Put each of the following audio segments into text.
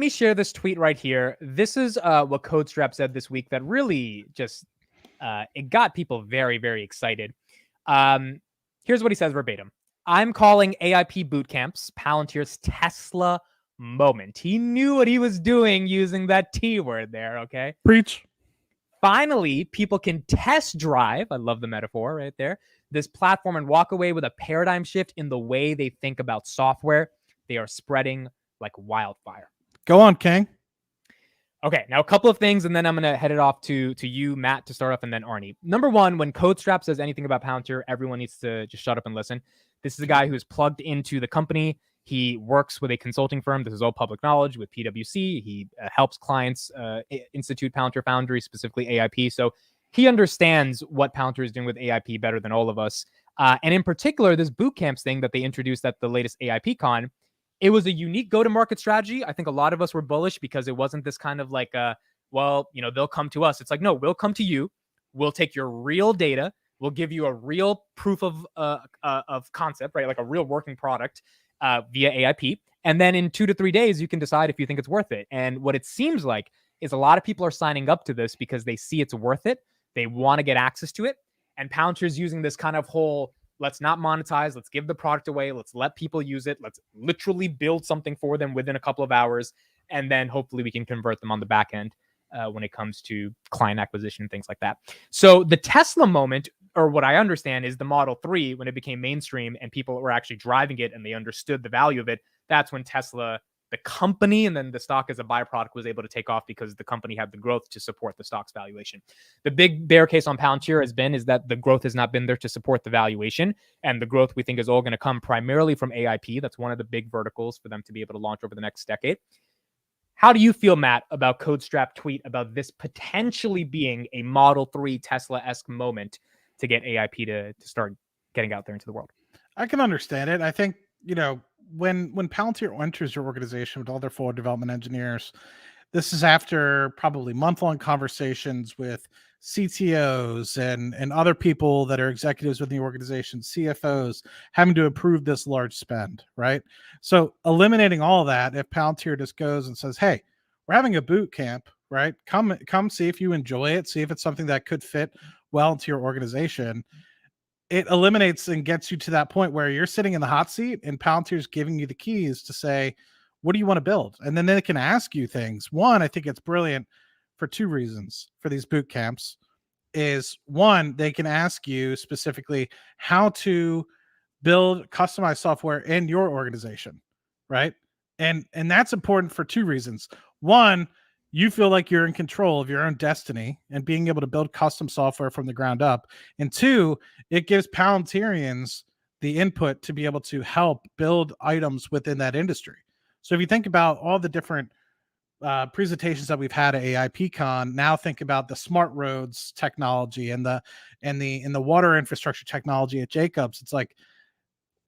me share this tweet right here. This is what CodeStrap said this week that really just it got people very, very excited. Here's what he says verbatim. I'm calling AIP boot camps Palantir's Tesla moment. He knew what he was doing using that T word there, okay? Preach. Finally, people can test drive, I love the metaphor right there, this platform and walk away with a paradigm shift in the way they think about software. They are spreading like wildfire. Go on, King. Okay, now a couple of things, and then I'm going to head it off to you, Matt, to start off, and then Arnie. Number one, when CodeStrap says anything about Palantir, everyone needs to just shut up and listen. This is a guy who's plugged into the company. He works with a consulting firm. This is all public knowledge with PwC. He helps clients institute Palantir Foundry, specifically AIP. So he understands what Palantir is doing with AIP better than all of us. And in particular, this bootcamps thing that they introduced at the latest AIP Con, it was a unique go-to-market strategy. I think a lot of us were bullish because it wasn't this kind of like, they'll come to us. It's like, no, we'll come to you. We'll take your real data. We'll give you a real proof of concept, right? Like a real working product via AIP. And then in 2 to 3 days, you can decide if you think it's worth it. And what it seems like is a lot of people are signing up to this because they see it's worth it. They want to get access to it. And Palantir is using this kind of whole, let's not monetize. Let's give the product away. Let's let people use it. Let's literally build something for them within a couple of hours. And then hopefully we can convert them on the back end when it comes to client acquisition and things like that. So the Tesla moment, or what I understand, is the Model 3, when it became mainstream and people were actually driving it and they understood the value of it. That's when Tesla, the company, and then the stock as a byproduct, was able to take off because the company had the growth to support the stock's valuation. The big bear case on Palantir is that the growth has not been there to support the valuation. And the growth we think is all going to come primarily from AIP. That's one of the big verticals for them to be able to launch over the next decade. How do you feel, Matt, about CodeStrap tweet about this potentially being a Model 3 Tesla-esque moment to get AIP to start getting out there into the world? I can understand it. I think, when Palantir enters your organization with all their forward development engineers, this is after probably month-long conversations with CTOs and other people that are executives within the organization, CFOs, having to approve this large spend, right? So eliminating all of that, if Palantir just goes and says, hey, we're having a boot camp, right? Come see if you enjoy it, see if it's something that could fit well into your organization. It eliminates and gets you to that point where you're sitting in the hot seat and Palantir's giving you the keys to say, what do you want to build? And then they can ask you things. One, I think it's brilliant for 2 reasons for these boot camps. Is one, they can ask you specifically how to build customized software in your organization, right? And that's important for 2 reasons. One, you feel like you're in control of your own destiny and being able to build custom software from the ground up. And 2, it gives Palantirians the input to be able to help build items within that industry. So if you think about all the different presentations that we've had at AIPCon, now think about the smart roads technology and the water infrastructure technology at Jacobs. It's like,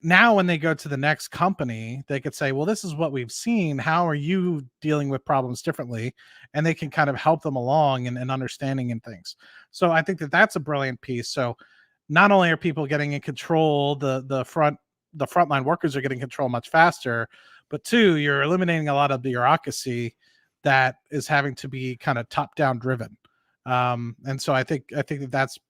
now when they go to the next company, they could say, well, this is what we've seen. How are you dealing with problems differently? And they can kind of help them along and understanding and things. So I think that that's a brilliant piece. So not only are people getting in control, the frontline workers are getting control much faster, but 2, you're eliminating a lot of the bureaucracy that is having to be kind of top-down driven. And so I think that that's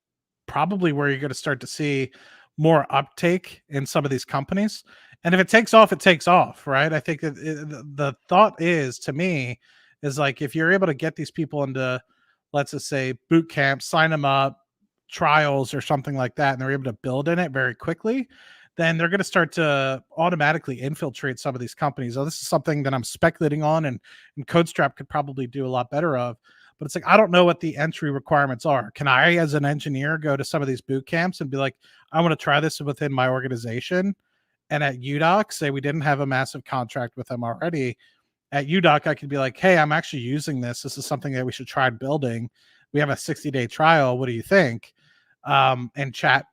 probably where you're going to start to see more uptake in some of these companies. And if it takes off, it takes off, right? I think that the thought is, to me, is like, if you're able to get these people into, let's just say, boot camps, sign them up, trials or something like that, and they're able to build in it very quickly, then they're going to start to automatically infiltrate some of these companies. So this is something that I'm speculating on, and CodeStrap could probably do a lot better of. But it's like, I don't know what the entry requirements are. Can I, as an engineer, go to some of these boot camps and be like, I want to try this within my organization? And at UDOC, say we didn't have a massive contract with them already. At UDOC, I could be like, hey, I'm actually using this. This is something that we should try building. We have a 60-day trial. What do you think? And chat,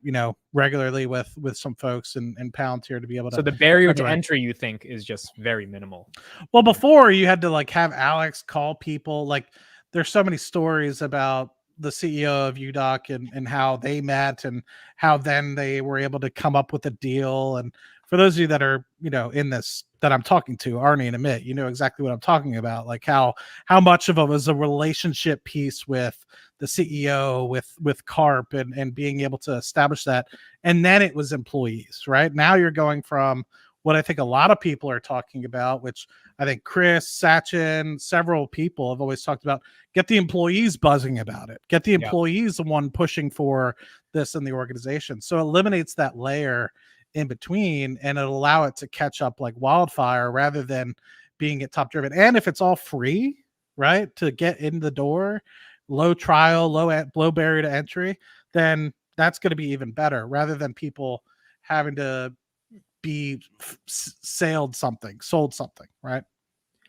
regularly with some folks and Palantir to be able to. So the barrier to entry, you think, is just very minimal. Well, before you had to like have Alex call people. Like, there's so many stories about the CEO of UDOC and how they met and how then they were able to come up with a deal. And for those of you that are, in this that I'm talking to, Arnie and Amit. You know exactly what I'm talking about, like how much of it was a relationship piece with the CEO, with Carp, and being able to establish that, and then it was employees. Right now, you're going from what I think a lot of people are talking about, which I think Chris, Sachin, several people have always talked about. Get the employees buzzing about it. Get the employees the one pushing for this in the organization. So it eliminates that layer in between, and it'll allow it to catch up like wildfire rather than being at top driven. And if it's all free, right, to get in the door, low trial, low barrier to entry, then that's going to be even better rather than people having to be sold something, right?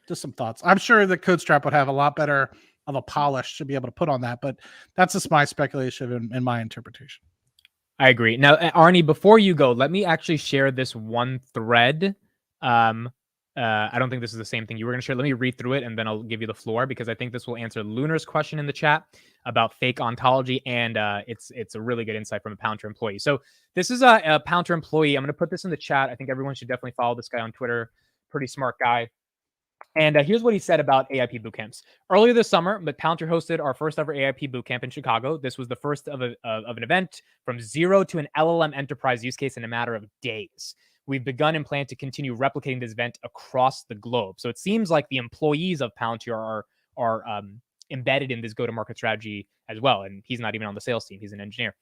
Just some thoughts. I'm sure the CodeStrap would have a lot better of a polish to be able to put on that, but that's just my speculation and my interpretation. I agree. Now, Arnie, before you go, let me actually share this one thread. I don't think this is the same thing you were going to share. Let me read through it, and then I'll give you the floor, because I think this will answer Lunar's question in the chat about fake ontology, and it's a really good insight from a Palantir employee. So this is a Palantir employee. I'm going to put this in the chat. I think everyone should definitely follow this guy on Twitter. Pretty smart guy. And here's what he said about AIP bootcamps. Earlier this summer, Palantir hosted our first ever AIP bootcamp in Chicago. This was the first of an event from zero to an LLM enterprise use case in a matter of days. We've begun and plan to continue replicating this event across the globe. So it seems like the employees of Palantir are embedded in this go-to-market strategy as well. And he's not even on the sales team. He's an engineer.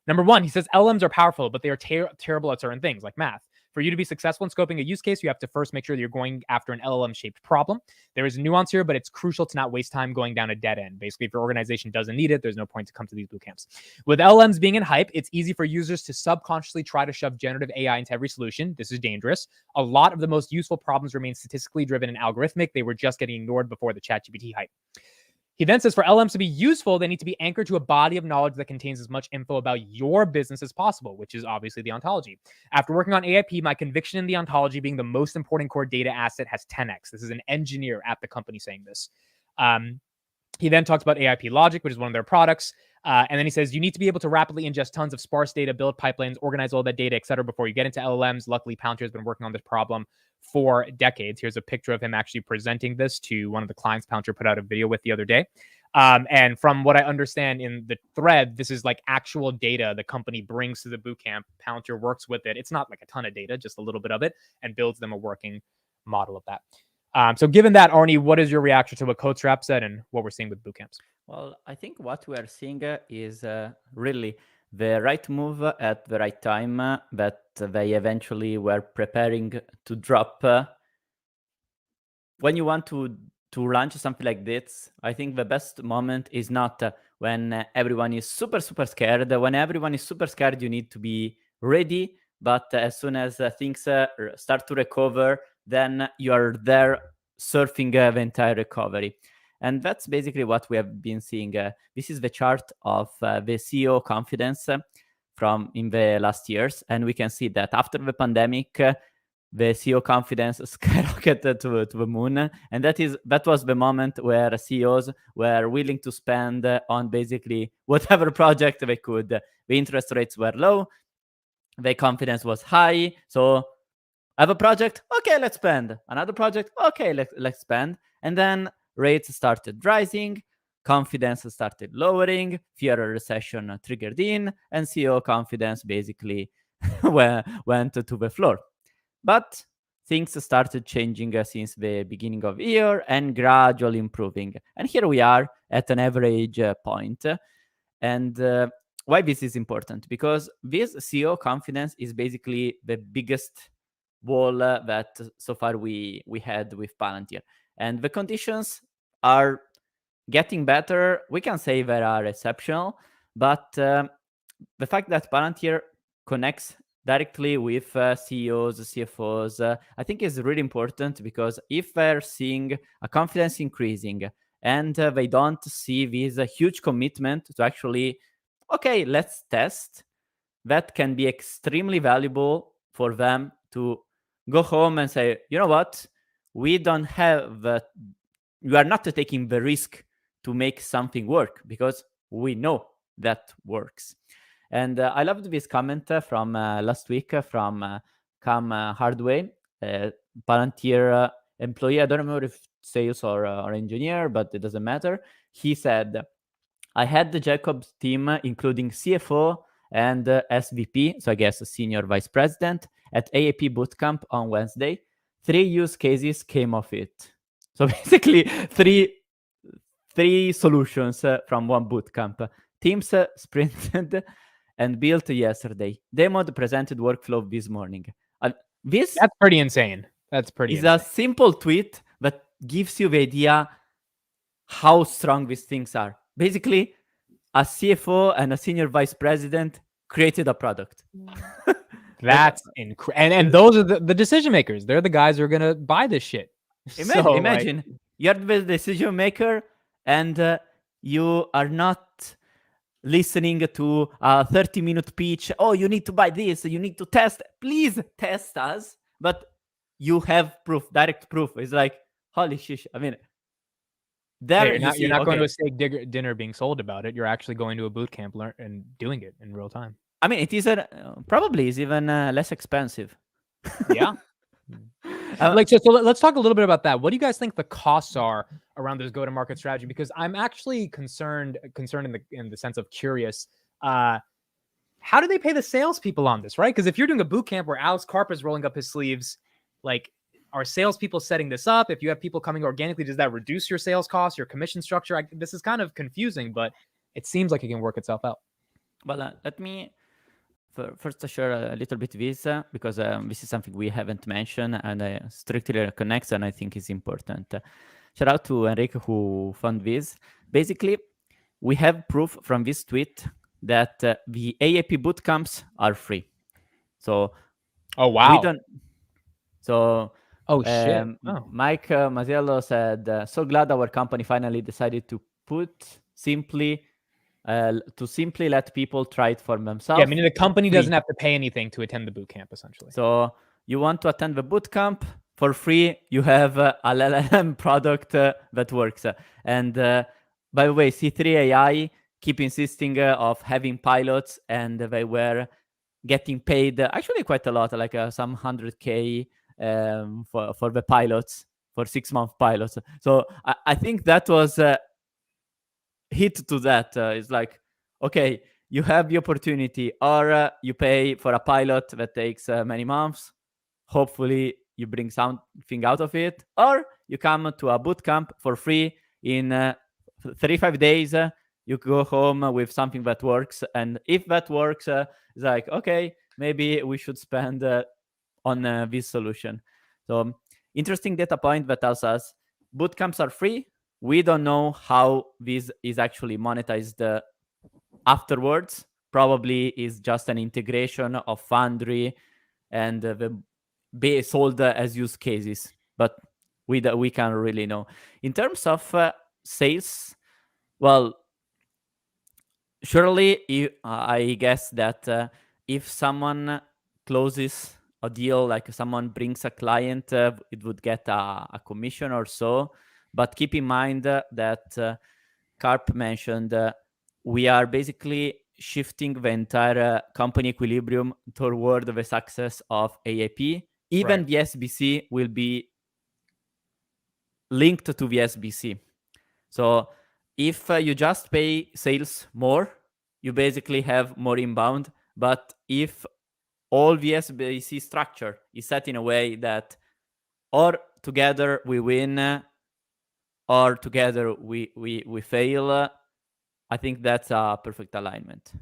Number one, he says LLMs are powerful, but they are terrible at certain things like math. For you to be successful in scoping a use case, you have to first make sure that you're going after an LLM-shaped problem. There is a nuance here, but it's crucial to not waste time going down a dead end. Basically, if your organization doesn't need it, there's no point to come to these bootcamps. With LLMs being in hype, it's easy for users to subconsciously try to shove generative AI into every solution. This is dangerous. A lot of the most useful problems remain statistically driven and algorithmic. They were just getting ignored before the ChatGPT hype. He then says, for LLMs to be useful, they need to be anchored to a body of knowledge that contains as much info about your business as possible, which is obviously the ontology. After working on AIP, my conviction in the ontology being the most important core data asset has 10x. This is an engineer at the company saying this. He then talks about AIP Logic, which is one of their products. And then he says, you need to be able to rapidly ingest tons of sparse data, build pipelines, organize all that data, et cetera, before you get into LLMs. Luckily, Palantir has been working on this problem for decades. Here's a picture of him actually presenting this to one of the clients Palantir put out a video with the other day. And from what I understand in the thread, this is like actual data the company brings to the bootcamp. Palantir works with it. It's not like a ton of data, just a little bit of it, and builds them a working model of that. So given that, Arnie, what is your reaction to what CodeStrap said and what we're seeing with bootcamps? Well, I think what we are seeing is really the right move at the right time that they eventually were preparing to drop. When you want to launch something like this, I think the best moment is not when everyone is super scared. When everyone is super scared, you need to be ready. But as soon as things start to recover, then you are there surfing the entire recovery. And that's basically what we have been seeing. This is the chart of the CEO confidence from in the last years. And we can see that after the pandemic, the CEO confidence skyrocketed to the moon. And that was the moment where CEOs were willing to spend on basically whatever project they could. The interest rates were low. The confidence was high. So I have a project. Okay, let's spend. Another project. Okay, let's spend. And then rates started rising, confidence started lowering, fear of recession triggered in, and CEO confidence basically went to the floor. But things started changing since the beginning of the year and gradually improving. And here we are at an average point. And why this is important? Because this CEO confidence is basically the biggest wall that so far we had with Palantir. And the conditions are getting better. We can say they are exceptional, but the fact that Palantir connects directly with CEOs, CFOs, I think is really important, because if they're seeing a confidence increasing and they don't see this huge commitment to actually, okay, let's test, that can be extremely valuable for them to go home and say, you know what, we don't have, you are not taking the risk to make something work because we know that works. And I loved this comment from last week from Cam Hardway. Palantir employee. I don't remember if sales or engineer, but it doesn't matter. He said, I had the Jacobs team, including CFO and SVP, so I guess a senior vice president, at AIP bootcamp on Wednesday. 3 use cases came of it. So basically, three solutions from one bootcamp. Teams sprinted and built yesterday. Demoed presented workflow this morning. This That's pretty insane. That's pretty is insane. a simple tweet that gives you the idea how strong these things are. Basically, a CFO and a senior vice president created a product. That's incredible. And those are the decision makers. They're the guys who are going to buy this shit. Imagine you're the decision maker and you are not listening to a 30-minute pitch. Oh, you need to buy this. You need to test. Please test us. But you have proof, direct proof. It's like, holy shit. I mean, you're not going to a steak dinner being sold about it. You're actually going to a boot camp and doing it in real time. I mean, it is probably is even less expensive. Yeah. So let's talk a little bit about that. What do you guys think the costs are around this go-to-market strategy? Because I'm actually concerned in the sense of curious. How do they pay the salespeople on this, right? Because if you're doing a boot camp where Alex Karp is rolling up his sleeves, like, are salespeople setting this up? If you have people coming organically, does that reduce your sales costs, your commission structure? This is kind of confusing, but it seems like it can work itself out. Well, let me first share a little bit this because this is something we haven't mentioned and strictly connects and I think is important. Shout out to Enrique who found this. Basically, we have proof from this tweet that the AIP bootcamps are free. So, oh wow, we don't. So, shit. Mike Maziello said, "So glad our company finally decided to simply let people try it for themselves." Yeah, meaning the company doesn't have to pay anything to attend the boot camp, essentially. So you want to attend the boot camp for free, you have a LLM product that works. And by the way, C3 AI keep insisting of having pilots, and they were getting paid actually quite a lot, like some 100K for the pilots, for 6-month pilots. So I think that was hit to that. It's like, okay, you have the opportunity, or you pay for a pilot that takes many months. Hopefully you bring something out of it, or you come to a boot camp for free in 35 days. You go home with something that works, and if that works, it's like, okay, maybe we should spend on this solution. So interesting data point that tells us boot camps are free. We don't know how this is actually monetized afterwards. Probably is just an integration of Foundry and be sold as use cases, but we can't really know. In terms of sales, well, surely I guess that if someone closes a deal, like someone brings a client, it would get a commission or so. But keep in mind that Karp mentioned we are basically shifting the entire company equilibrium toward the success of AIP. Even the SBC will be linked to the SBC. So if you just pay sales more, you basically have more inbound. But if all the SBC structure is set in a way that or together we win, or together we fail, I think that's a perfect alignment.